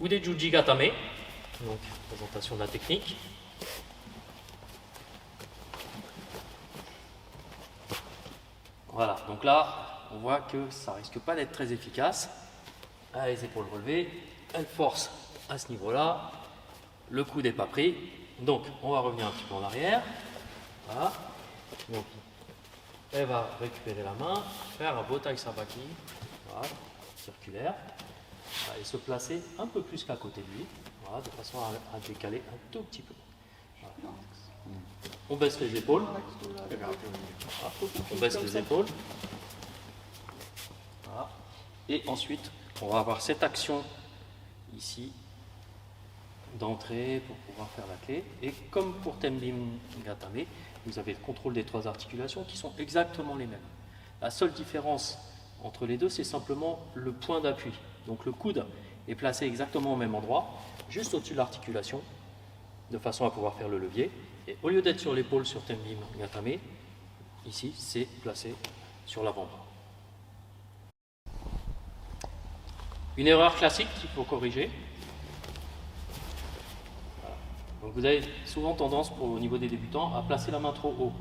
ou des Juji Gatame. Donc, présentation de la technique. Voilà, donc là, on voit que ça risque pas d'être très efficace. Ah, les épaules relevées, elle force à ce niveau-là, le coude n'est pas pris. Donc, on va revenir un petit peu en arrière. Voilà. Donc, elle va récupérer la main, faire un Botai Sabaki, voilà, circulaire, et se placer un peu plus qu'à côté de lui, voilà, de façon à décaler un tout petit peu. Voilà. On baisse les épaules. Voilà. On baisse les épaules. Voilà. Et ensuite, on va avoir cette action ici d'entrée pour pouvoir faire la clé. Et comme pour Tenbin Gatame, vous avez le contrôle des trois articulations qui sont exactement les mêmes. La seule différence entre les deux, c'est simplement le point d'appui. Donc le coude est placé exactement au même endroit, juste au-dessus de l'articulation, de façon à pouvoir faire le levier. Et au lieu d'être sur l'épaule sur Tenbin Gatame, ici, c'est placé sur l'avant-bras. Une erreur classique qu'il faut corriger. Voilà. Donc vous avez souvent tendance, au niveau des débutants, à placer la main trop haut.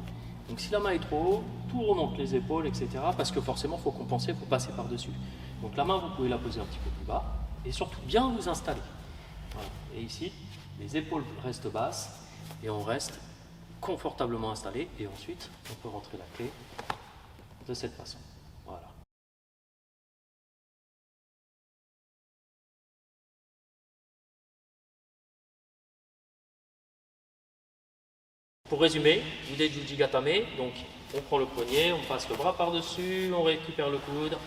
Donc si la main est trop haut, tout remonte les épaules, etc. Parce que forcément, il faut compenser, il faut passer par-dessus. Donc la main, vous pouvez la poser un petit peu plus bas. Et surtout, bien vous installer. Voilà. Et ici, les épaules restent basses. Et on reste confortablement installé. Et ensuite, on peut rentrer la clé de cette façon. Voilà. Pour résumer, l'idée du Juji Gatame, donc on prend le poignet, on passe le bras par-dessus, on récupère le coude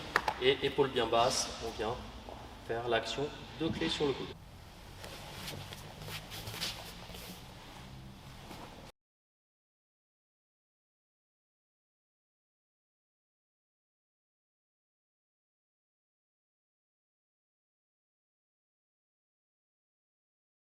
et épaule bien basse, on vient faire l'action de clé sur le coude.